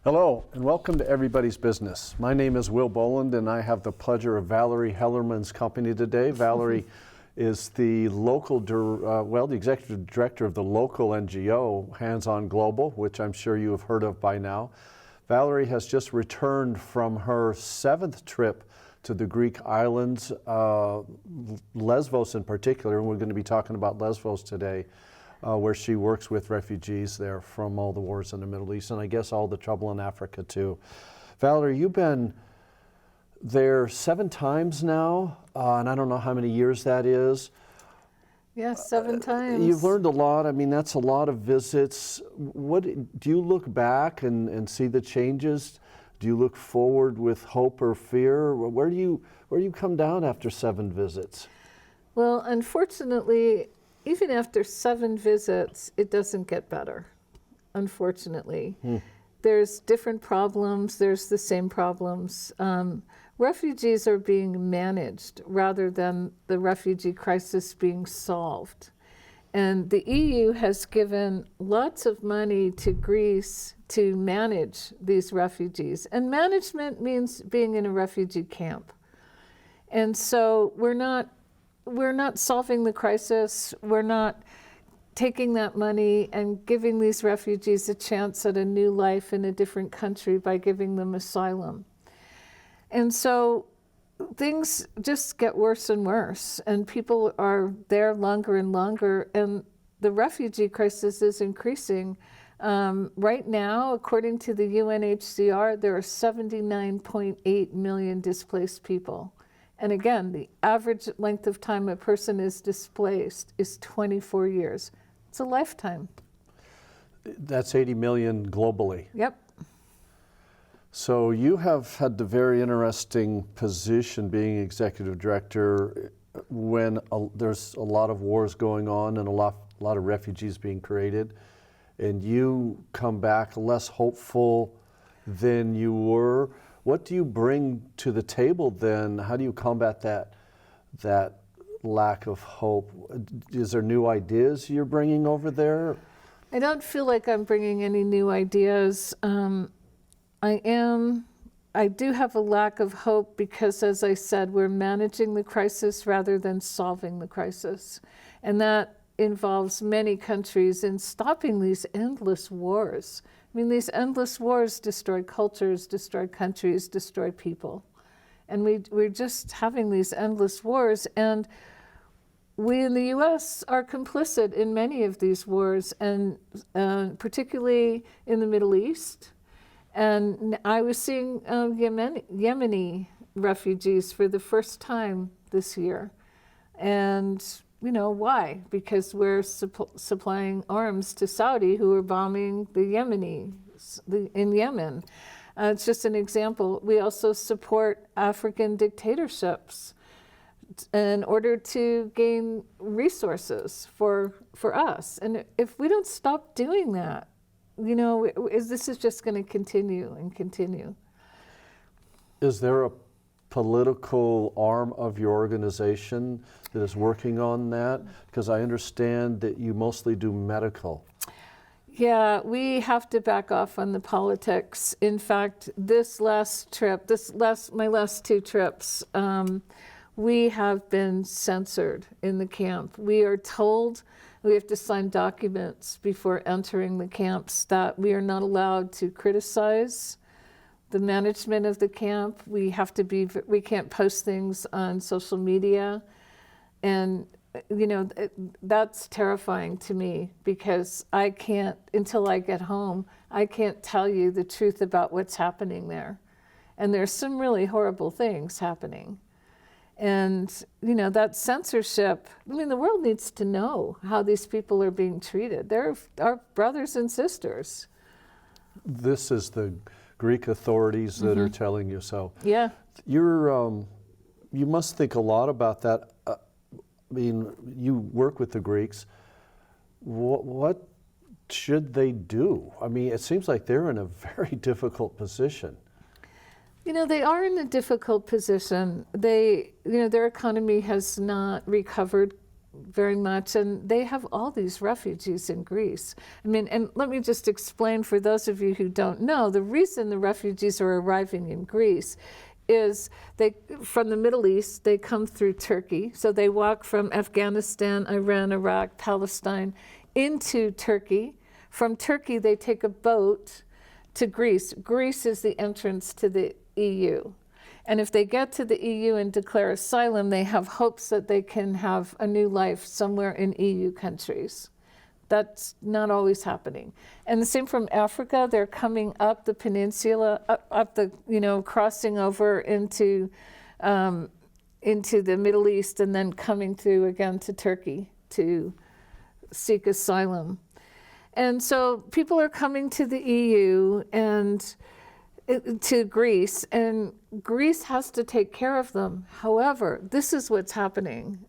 Hello, and welcome to Everybody's Business. My name is Will Boland, and I have the pleasure of Valerie Hellerman's company today. Valerie is the the executive director of the local NGO, Hands On Global, which I'm sure you have heard of by now. Valerie has just returned from her 7th trip to the Greek islands, Lesbos in particular, and we're going to be talking about Lesbos today. Where she works with refugees there from all the wars in the Middle East, and I guess all the trouble in Africa too. Valerie, you've been there 7 times now, and I don't know how many years that is. Yes, 7 times. You've learned a lot. I mean, that's a lot of visits. What do you look back and see the changes? Do you look forward with hope or fear? Where do you come down after 7 visits? Well, unfortunately, even after 7 visits, it doesn't get better, unfortunately. There's different problems, there's the same problems. Refugees are being managed rather than the refugee crisis being solved. And the EU has given lots of money to Greece to manage these refugees. And management means being in a refugee camp. And so we're not solving the crisis. We're not taking that money and giving these refugees a chance at a new life in a different country by giving them asylum. And so things just get worse and worse, and people are there longer and longer, and the refugee crisis is increasing. Right now, according to the UNHCR, there are 79.8 million displaced people. And again, the average length of time a person is displaced is 24 years. It's a lifetime. That's 80 million globally. Yep. So you have had the very interesting position being executive director when there's a lot of wars going on and a lot of refugees being created, and you come back less hopeful than you were. What do you bring to the table then? How do you combat that lack of hope? Is there new ideas you're bringing over there? I don't feel like I'm bringing any new ideas. I do have a lack of hope because, as I said, we're managing the crisis rather than solving the crisis. And that involves many countries in stopping these endless wars. I mean, these endless wars destroy cultures, destroy countries, destroy people. And we're just having these endless wars. And we in the US are complicit in many of these wars, and particularly in the Middle East. And I was seeing Yemeni refugees for the first time this year. And you know, why? Because we're supplying arms to Saudi, who are bombing the Yemenis in Yemen. It's just an example. We also support African dictatorships in order to gain resources for us. And if we don't stop doing that, you know, this is just going to continue and continue. Is there a political arm of your organization that is working on that? Because I understand that you mostly do medical. Yeah, we have to back off on the politics. In fact, my last 2 trips, we have been censored in the camp. We are told we have to sign documents before entering the camps that we are not allowed to criticize the management of the camp. We can't post things on social media. And, you know, that's terrifying to me because I can't, until I get home, I can't tell you the truth about what's happening there. And there's some really horrible things happening. And, you know, that censorship, I mean, the world needs to know how these people are being treated. They're our brothers and sisters. This is the Greek authorities that are telling you so. Yeah. You must think a lot about that. I mean, you work with the Greeks. What should they do? I mean, it seems like they're in a very difficult position. You know, they are in a difficult position. Their economy has not recovered very much, and they have all these refugees in Greece. I mean, and let me just explain for those of you who don't know, the reason the refugees are arriving in Greece is from the Middle East, they come through Turkey. So they walk from Afghanistan, Iran, Iraq, Palestine into Turkey. From Turkey, they take a boat to Greece. Greece is the entrance to the EU. And if they get to the EU and declare asylum, they have hopes that they can have a new life somewhere in EU countries. That's not always happening. And the same from Africa. They're coming up the peninsula, up the, crossing over into the Middle East and then coming through again to Turkey to seek asylum. And so people are coming to the EU and to Greece, and Greece has to take care of them. However, this is what's happening.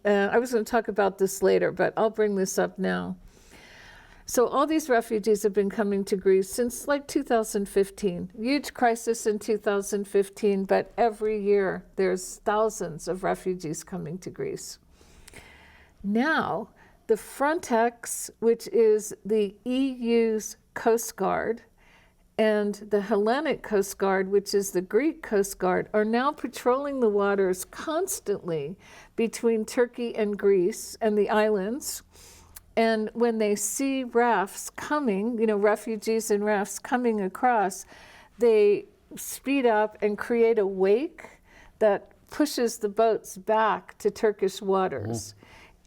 I was going to talk about this later, but I'll bring this up now. So all these refugees have been coming to Greece since like 2015. Huge crisis in 2015, but every year there's thousands of refugees coming to Greece. Now, the Frontex, which is the EU's Coast Guard, and the Hellenic Coast Guard, which is the Greek Coast Guard, are now patrolling the waters constantly between Turkey and Greece and the islands. And when they see rafts coming, refugees in rafts coming across, they speed up and create a wake that pushes the boats back to Turkish waters.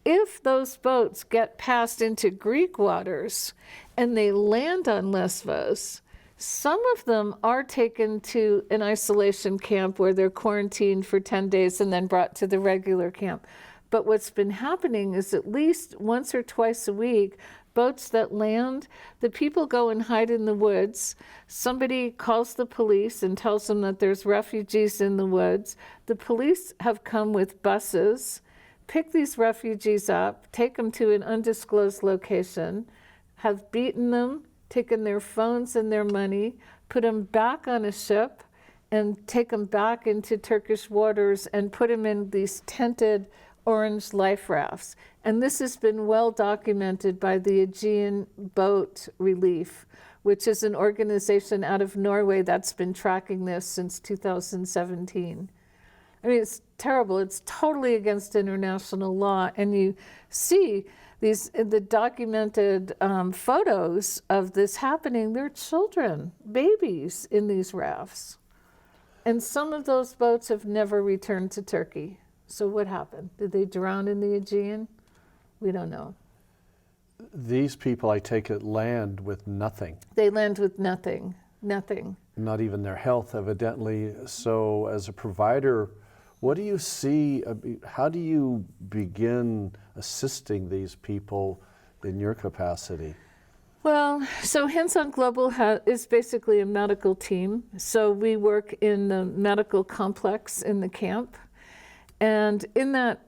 If those boats get passed into Greek waters and they land on Lesbos, some of them are taken to an isolation camp where they're quarantined for 10 days and then brought to the regular camp. But what's been happening is at least once or twice a week, boats that land, the people go and hide in the woods. Somebody calls the police and tells them that there's refugees in the woods. The police have come with buses, pick these refugees up, take them to an undisclosed location, have beaten them, taken their phones and their money, put them back on a ship, and take them back into Turkish waters and put them in these tented orange life rafts. And this has been well documented by the Aegean Boat Relief, which is an organization out of Norway that's been tracking this since 2017. I mean, it's terrible. It's totally against international law. And you see the documented photos of this happening. There are children, babies in these rafts. And some of those boats have never returned to Turkey. So what happened? Did they drown in the Aegean? We don't know. These people, I take it, land with nothing. They land with nothing. Not even their health, evidently. So as a provider, what do you see? How do you begin assisting these people in your capacity? Well, so Hands On Global is basically a medical team. So we work in the medical complex in the camp. And in that,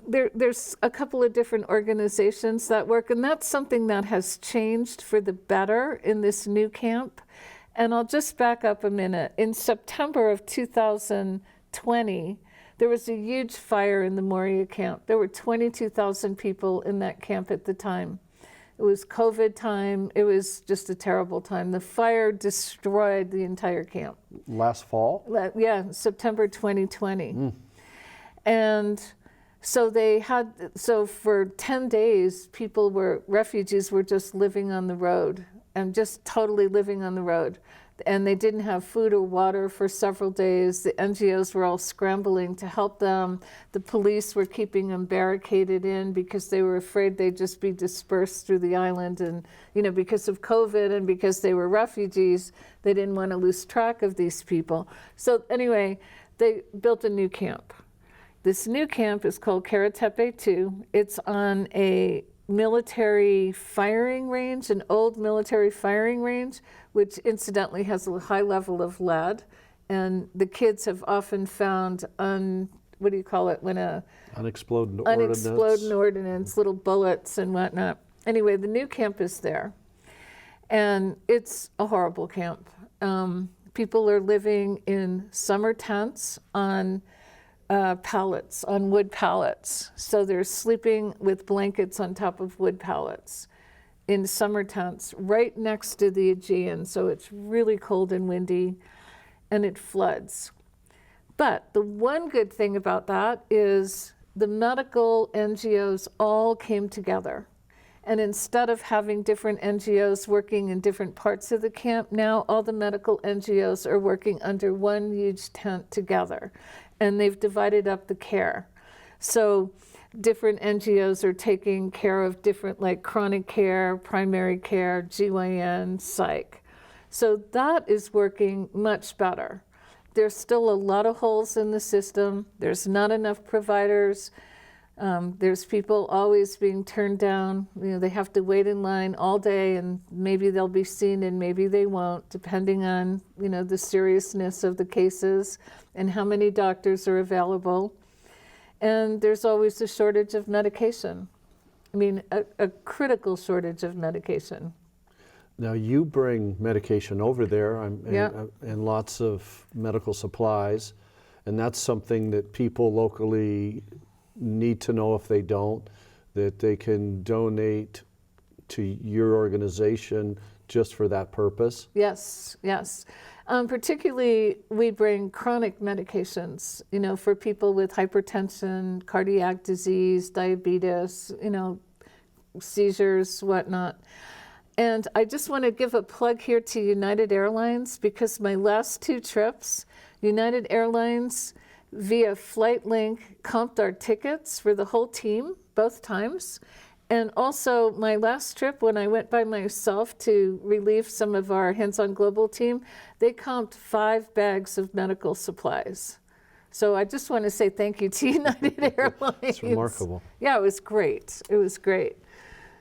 there's a couple of different organizations that work, and that's something that has changed for the better in this new camp. And I'll just back up a minute. In September of 2020, there was a huge fire in the Moria camp. There were 22,000 people in that camp at the time. It was COVID time. It was just a terrible time. The fire destroyed the entire camp. Last fall? Yeah, September 2020. And so for 10 days, refugees were just living on the road and just totally living on the road. And they didn't have food or water for several days. The NGOs were all scrambling to help them. The police were keeping them barricaded in because they were afraid they'd just be dispersed through the island. And, because of COVID and because they were refugees, they didn't want to lose track of these people. So anyway, they built a new camp. This new camp is called Karatepe 2. It's on a military firing range, an old military firing range, which incidentally has a high level of lead. And the kids have often found unexploded ordnance, little bullets and whatnot. Anyway, the new camp is there. And it's a horrible camp. People are living in summer tents on pallets, on wood pallets. So they're sleeping with blankets on top of wood pallets in summer tents right next to the Aegean. So it's really cold and windy, and it floods. But the one good thing about that is the medical NGOs all came together. And instead of having different NGOs working in different parts of the camp, now all the medical NGOs are working under one huge tent together. And they've divided up the care. So different NGOs are taking care of different, like chronic care, primary care, GYN, psych. So that is working much better. There's still a lot of holes in the system. There's not enough providers. There's people always being turned down. You know, they have to wait in line all day, and maybe they'll be seen and maybe they won't, depending on, you know, the seriousness of the cases and how many doctors are available. And there's always a shortage of medication. I mean, a critical shortage of medication. Now, you bring medication over there and lots of medical supplies, and that's something that people locally need to know if they don't, that they can donate to your organization just for that purpose? Yes, yes. Particularly, we bring chronic medications, you know, for people with hypertension, cardiac disease, diabetes, you know, seizures, whatnot. And I just want to give a plug here to United Airlines, because my last 2 trips, United Airlines via FlightLink comped our tickets for the whole team, both times. And also my last trip, when I went by myself to relieve some of our Hands-On Global team, they comped 5 bags of medical supplies. So I just want to say thank you to United Airlines. It's remarkable. Yeah, it was great. It was great.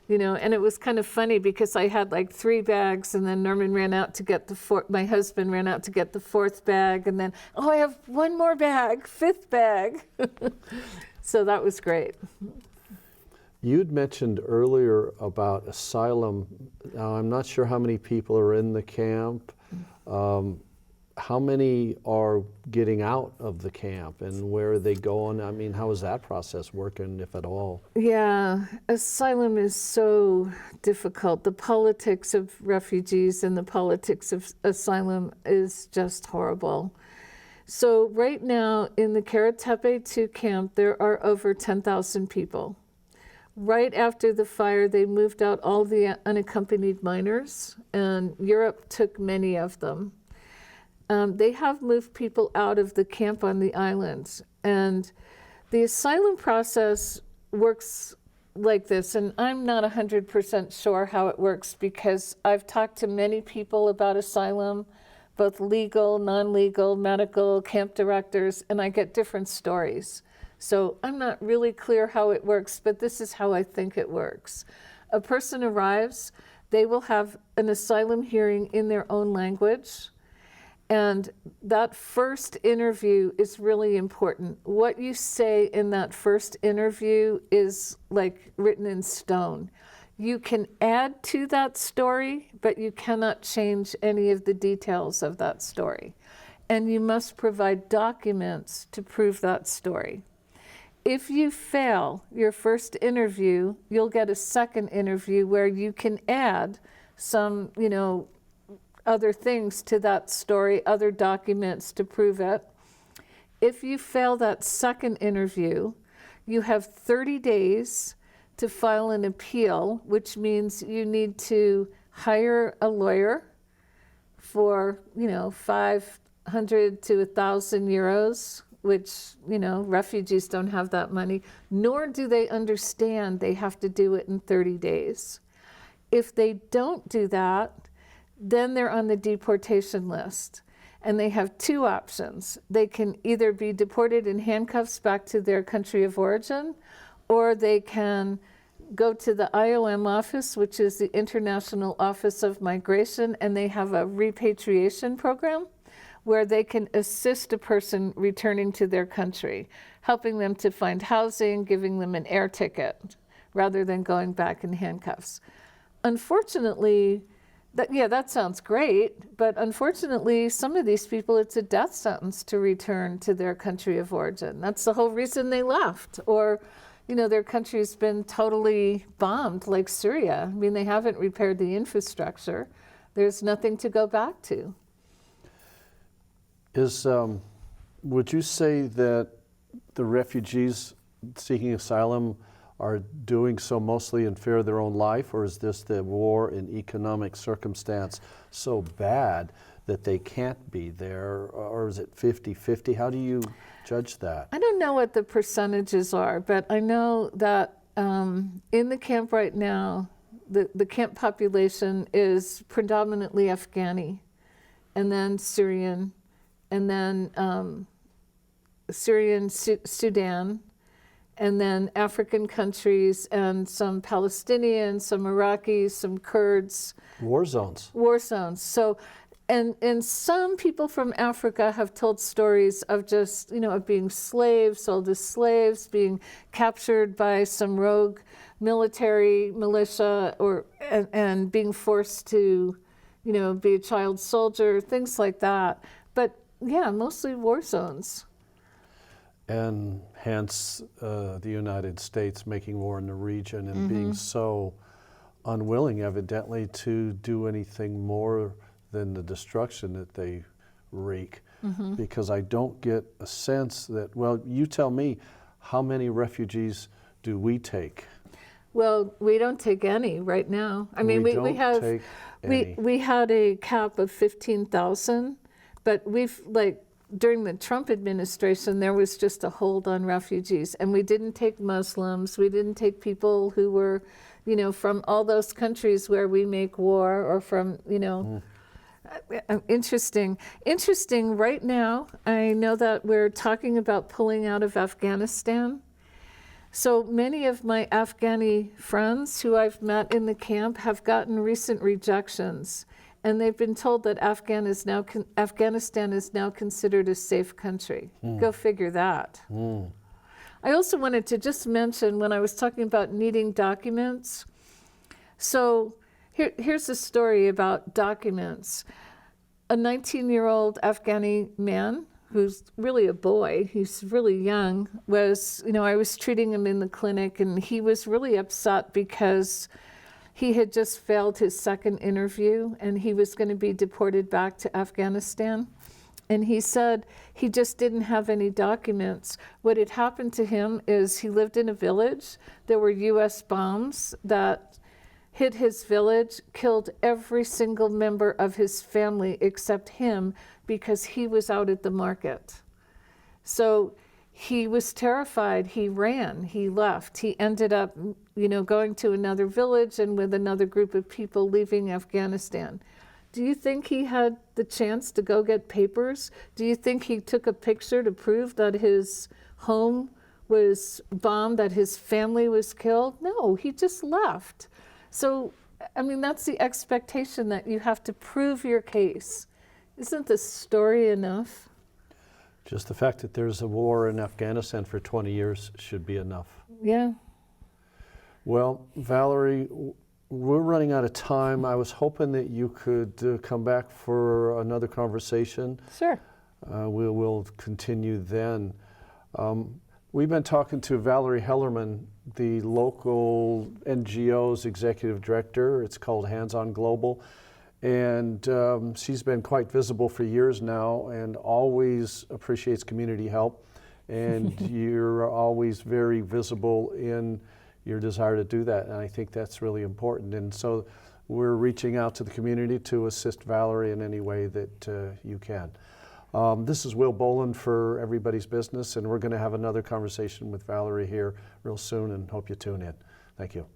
You know, and it was kind of funny because I had like 3 bags, and then Norman ran out to get my husband ran out to get the 4th bag, and then, oh, I have 1 more bag, 5th bag. So that was great. You'd mentioned earlier about asylum. Now, I'm not sure how many people are in the camp. How many are getting out of the camp, and where are they going? I mean, how is that process working, if at all? Yeah, asylum is so difficult. The politics of refugees and the politics of asylum is just horrible. So right now in the Karatepe 2 camp, there are over 10,000 people. Right after the fire, they moved out all the unaccompanied minors, and Europe took many of them. They have moved people out of the camp on the islands. And the asylum process works like this, and I'm not 100% sure how it works, because I've talked to many people about asylum, both legal, non-legal, medical, camp directors, and I get different stories. So I'm not really clear how it works, but this is how I think it works. A person arrives, they will have an asylum hearing in their own language. And that first interview is really important. What you say in that first interview is like written in stone. You can add to that story, but you cannot change any of the details of that story. And you must provide documents to prove that story. If you fail your first interview, you'll get a second interview where you can add some, you know, other things to that story, other documents to prove it. If you fail that second interview, you have 30 days to file an appeal, which means you need to hire a lawyer for, you know, 500 to 1,000 euros, which, you know, refugees don't have that money, nor do they understand they have to do it in 30 days. If they don't do that, then they're on the deportation list. And they have 2 options. They can either be deported in handcuffs back to their country of origin, or they can go to the IOM office, which is the International Office of Migration, and they have a repatriation program where they can assist a person returning to their country, helping them to find housing, giving them an air ticket, rather than going back in handcuffs. Unfortunately, That sounds great, but unfortunately, some of these people, it's a death sentence to return to their country of origin. That's the whole reason they left. Or, their country's been totally bombed, like Syria. I mean, they haven't repaired the infrastructure. There's nothing to go back to. Would you say that the refugees seeking asylum are doing so mostly in fear of their own life, or is this the war and economic circumstance so bad that they can't be there, or is it 50-50? How do you judge that? I don't know what the percentages are, but I know that in the camp right now, the camp population is predominantly Afghani, and then Syrian, and then Sudan, and then African countries, and some Palestinians, some Rockies, some Kurds. War zones. War zones. So, and some people from Africa have told stories of just, of being slaves, sold as slaves, being captured by some rogue military militia, and being forced to, be a child soldier, things like that. But yeah, mostly war zones. And hence the United States making war in the region and being so unwilling, evidently, to do anything more than the destruction that they wreak. Because I don't get a sense that, well, you tell me, how many refugees do we take? Well, we don't take any right now. I mean, we have, we had a cap of 15,000, but we've, during the Trump administration, there was just a hold on refugees, and we didn't take Muslims. We didn't take people who were, from all those countries where we make war, or from, Interesting right now. I know that we're talking about pulling out of Afghanistan. So many of my Afghani friends who I've met in the camp have gotten recent rejections. And they've been told that Afghanistan is now considered a safe country. Go figure that. I also wanted to just mention, when I was talking about needing documents, so here's a story about documents. A 19-year-old Afghani man, who's really a boy, he's really young, was, I was treating him in the clinic, and he was really upset because he had just failed his second interview, and he was going to be deported back to Afghanistan. And he said he just didn't have any documents. What had happened to him is he lived in a village. There were U.S. bombs that hit his village, killed every single member of his family except him, because he was out at the market. So he was terrified. He ran. He left. He ended up, going to another village and with another group of people leaving Afghanistan. Do you think he had the chance to go get papers? Do you think he took a picture to prove that his home was bombed, that his family was killed? No, he just left. So, I mean, that's the expectation, that you have to prove your case. Isn't the story enough? Just the fact that there's a war in Afghanistan for 20 years should be enough. Yeah. Well, Valerie, we're running out of time. I was hoping that you could come back for another conversation. Sure. We'll continue then. We've been talking to Valerie Hellerman, the local NGO's executive director. It's called Hands on Global. And she's been quite visible for years now and always appreciates community help. And you're always very visible in your desire to do that. And I think that's really important. And so we're reaching out to the community to assist Valerie in any way that you can. This is Will Boland for Everybody's Business, and we're going to have another conversation with Valerie here real soon, and hope you tune in. Thank you.